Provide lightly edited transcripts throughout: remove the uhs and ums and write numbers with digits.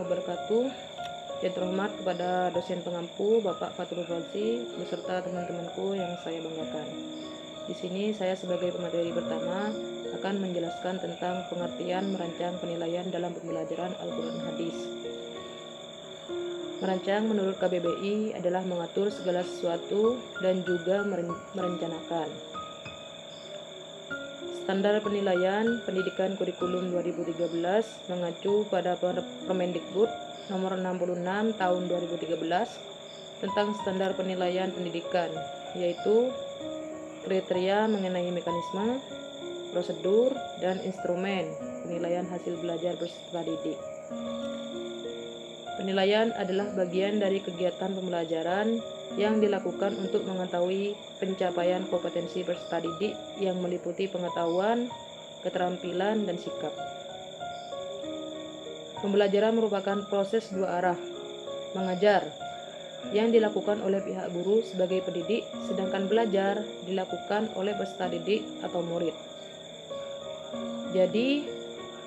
wabarakatuh. Yang terhormat kepada dosen pengampu Bapak Fatul Razi beserta teman-temanku yang saya banggakan. Di sini saya sebagai pemateri pertama akan menjelaskan tentang pengertian merancang penilaian dalam pembelajaran Al-Quran Hadis. Merancang menurut KBBI adalah mengatur segala sesuatu dan juga merencanakan. Standar penilaian pendidikan kurikulum 2013 mengacu pada Permendikbud nomor 66 tahun 2013 tentang standar penilaian pendidikan, yaitu kriteria mengenai mekanisme, prosedur, dan instrumen penilaian hasil belajar peserta didik. Penilaian adalah bagian dari kegiatan pembelajaran yang dilakukan untuk mengetahui pencapaian kompetensi peserta didik yang meliputi pengetahuan, keterampilan, dan sikap. Pembelajaran merupakan proses dua arah, mengajar, yang dilakukan oleh pihak guru sebagai pendidik, sedangkan belajar dilakukan oleh peserta didik atau murid. Jadi,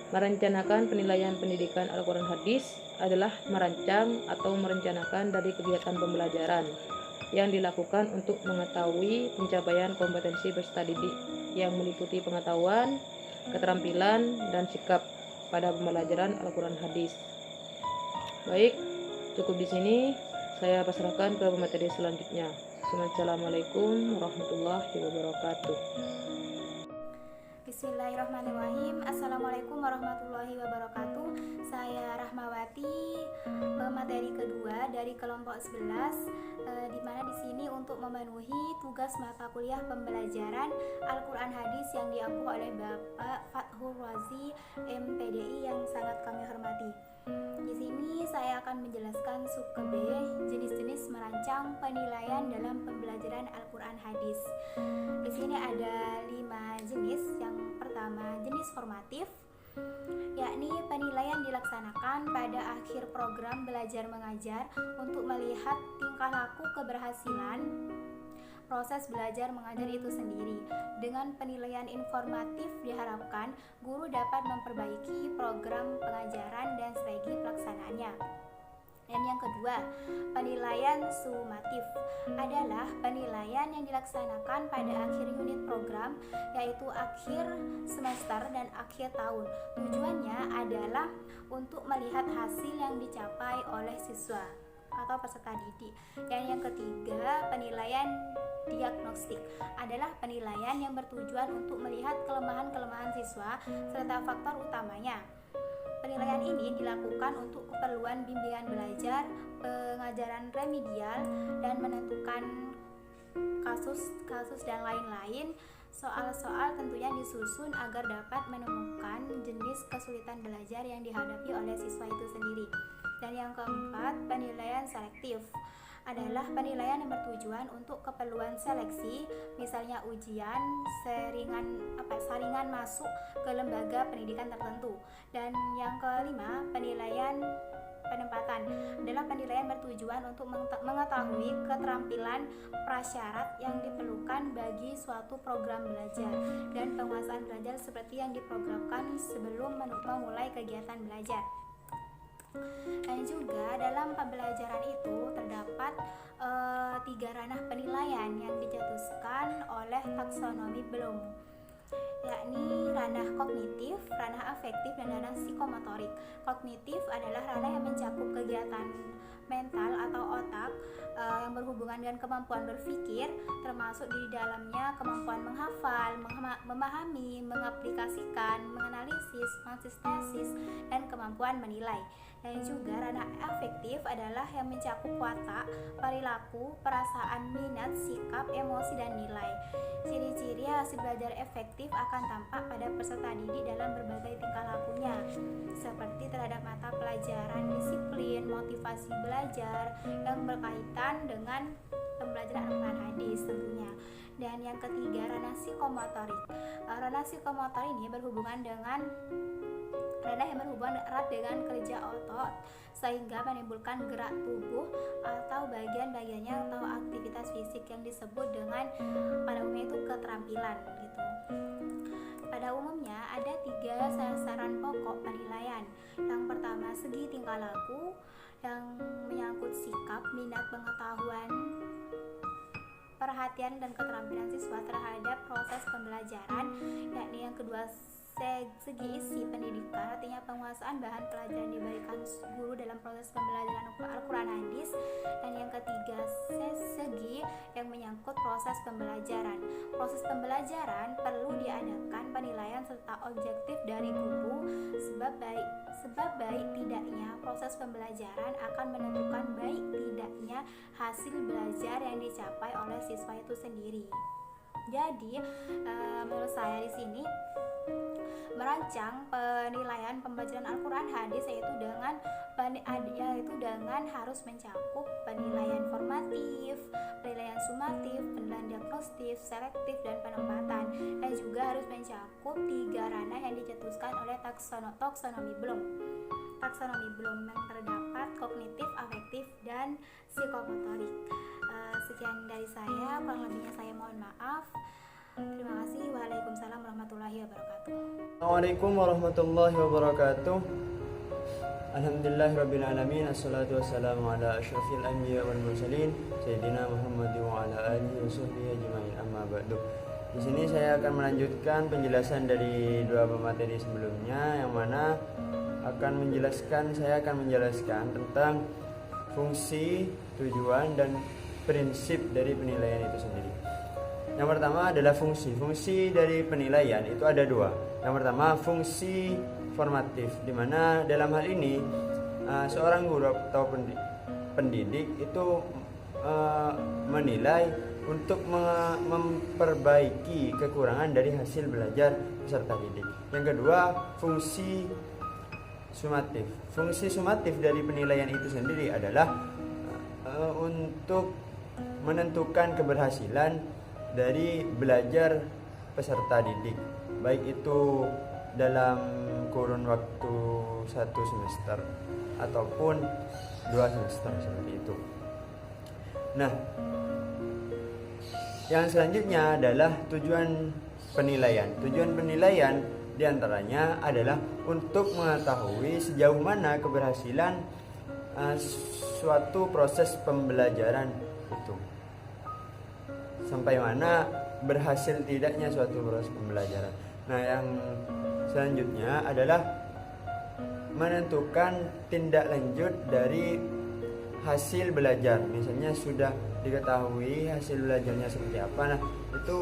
merencanakan penilaian pendidikan Al-Quran Hadis adalah merancang atau merencanakan dari kegiatan pembelajaran yang dilakukan untuk mengetahui pencapaian kompetensi peserta didik yang meliputi pengetahuan, keterampilan, dan sikap pada pembelajaran Al-Quran Hadis. Baik, cukup di sini. Saya pasrahkan ke materi selanjutnya. Assalamualaikum warahmatullahi wabarakatuh. Bismillahirrahmanirrahim. Assalamualaikum warahmatullahi wabarakatuh. Saya Rahmawati, pemateri kedua dari kelompok 11, di mana di sini untuk memenuhi tugas mata kuliah pembelajaran Al-Quran Hadis yang diampu oleh Bapak Fatul Razi MPDI yang sangat kami hormati. Di sini saya akan menjelaskan sub ke B, jenis-jenis merancang penilaian dalam pembelajaran Al-Quran Hadis. Di sini ada 5 jenis. Yang pertama, jenis formatif, yakni penilaian dilaksanakan pada akhir program belajar mengajar untuk melihat tingkah laku keberhasilan proses belajar mengajar itu sendiri. Dengan penilaian informatif diharapkan guru dapat memperbaiki program pengajaran dan strategi pelaksanaannya. Dan yang kedua, penilaian sumatif adalah penilaian yang dilaksanakan pada akhir unit program, yaitu akhir semester dan akhir tahun. Tujuannya adalah untuk melihat hasil yang dicapai oleh siswa atau peserta didik. Dan yang ketiga, penilaian diagnostik adalah penilaian yang bertujuan untuk melihat kelemahan-kelemahan siswa serta faktor utamanya. Penilaian ini dilakukan untuk keperluan bimbingan belajar, pengajaran remedial, dan menentukan kasus-kasus dan lain-lain. Soal-soal tentunya disusun agar dapat menemukan jenis kesulitan belajar yang dihadapi oleh siswa itu sendiri. Dan yang keempat, penilaian selektif adalah penilaian yang bertujuan untuk keperluan seleksi, misalnya ujian, saringan masuk ke lembaga pendidikan tertentu. Dan yang kelima, penilaian penempatan adalah penilaian bertujuan untuk mengetahui keterampilan prasyarat yang diperlukan bagi suatu program belajar dan penguasaan belajar seperti yang diprogramkan sebelum memulai kegiatan belajar. Dan juga dalam pembelajaran itu terdapat 3 ranah penilaian yang dicetuskan oleh taksonomi Bloom, yakni ranah kognitif, ranah afektif, dan ranah psikomotorik. Kognitif adalah ranah yang mencakup kegiatan mental atau otak yang berhubungan dengan kemampuan berpikir, termasuk di dalamnya kemampuan menghafal, memahami, mengaplikasikan, menganalisis, mensintesis, dan kemampuan menilai. Dan juga ranah afektif adalah yang mencakup watak, perilaku, perasaan, minat, sikap, emosi, dan nilai. Ciri-ciri hasil belajar efektif akan tampak pada peserta didik dalam berbagai tingkah lakunya, seperti terhadap mata pelajaran, disiplin, motivasi belajar yang berkaitan dengan pembelajaran Al-Quran Hadis tentunya. Dan yang ketiga, ranah psikomotorik. Ranah psikomotor ini berhubungan dengan ranah yang berhubungan erat dengan kerja otot sehingga menimbulkan gerak tubuh atau bagian-bagiannya atau aktivitas fisik yang disebut dengan pada umumnya itu keterampilan gitu. Pada umumnya ada 3 sasaran pokok penilaian. Yang pertama, segi tingkah laku yang menyangkut sikap, minat, pengetahuan, perhatian dan keterampilan siswa terhadap proses pembelajaran, yakni yang kedua segi isi pendidikan, artinya penguasaan bahan pelajaran diberikan guru dalam proses pembelajaran Al-Quran hadis, dan yang ketiga segi yang menyangkut proses pembelajaran. Proses pembelajaran perlu diadakan penilaian serta objektif dari guru sebab baik tidaknya proses pembelajaran akan menentukan baik tidaknya hasil belajar yang dicapai oleh siswa itu sendiri. Jadi menurut saya di sini merancang penilaian pembelajaran Al-Quran hadis yaitu dengan harus mencakup penilaian formatif, penilaian sumatif, penilaian diagnostif, selektif, dan penempatan, dan juga harus mencakup 3 ranah yang dicetuskan oleh taksonomi Bloom yang terdapat kognitif, afektif, dan psikomotorik. Sekian dari saya, kurang lebihnya saya mohon maaf. Terima kasih. Waalaikumsalam warahmatullahi wabarakatuh. Assalamualaikum warahmatullahi wabarakatuh. Alhamdulillahirabbil alamin. Assalatu wassalamu ala asyrafil anbiya wal mursalin sayyidina Muhammad wa ala alihi washabbihi ajmain. Amma ba'du. Di sini saya akan melanjutkan penjelasan dari 2 materi sebelumnya, yang mana saya akan menjelaskan tentang fungsi, tujuan, dan prinsip dari penilaian itu sendiri. Yang pertama adalah fungsi. Fungsi dari penilaian itu ada 2. Yang pertama fungsi formatif, di mana dalam hal ini seorang guru atau pendidik itu menilai untuk memperbaiki kekurangan dari hasil belajar peserta didik. Yang kedua fungsi sumatif. Fungsi sumatif dari penilaian itu sendiri adalah untuk menentukan keberhasilan dari belajar peserta didik, baik itu dalam kurun waktu 1 semester ataupun 2 semester seperti itu. Nah, yang selanjutnya adalah tujuan penilaian. Tujuan penilaian diantaranya adalah untuk mengetahui sejauh mana keberhasilan suatu proses pembelajaran itu, sampai mana berhasil tidaknya suatu proses pembelajaran. Nah, yang selanjutnya adalah menentukan tindak lanjut dari hasil belajar. Misalnya sudah diketahui hasil belajarnya seperti apa. Nah, itu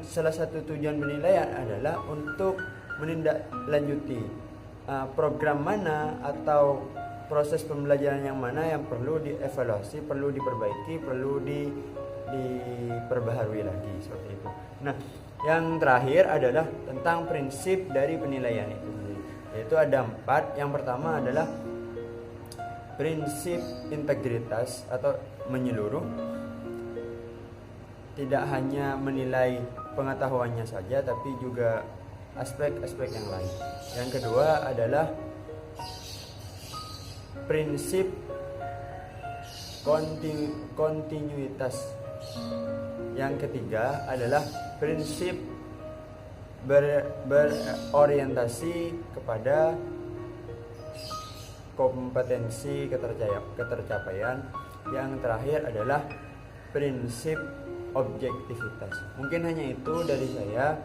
salah satu tujuan penilaian adalah untuk menindaklanjuti program mana atau proses pembelajaran yang mana yang perlu dievaluasi, perlu diperbaiki, perlu diperbaharui lagi, seperti itu. Nah, yang terakhir adalah tentang prinsip dari penilaian itu sendiri, yaitu ada 4. Yang pertama adalah prinsip integritas atau menyeluruh, tidak hanya menilai pengetahuannya saja tapi juga aspek-aspek yang lain. Yang kedua adalah prinsip kontinuitas. Yang ketiga adalah prinsip berorientasi kepada kompetensi ketercapaian. Yang terakhir adalah prinsip objektivitas. Mungkin hanya itu dari saya.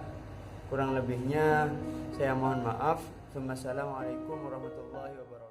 Kurang lebihnya saya mohon maaf. Wassalamualaikum warahmatullahi wabarakatuh.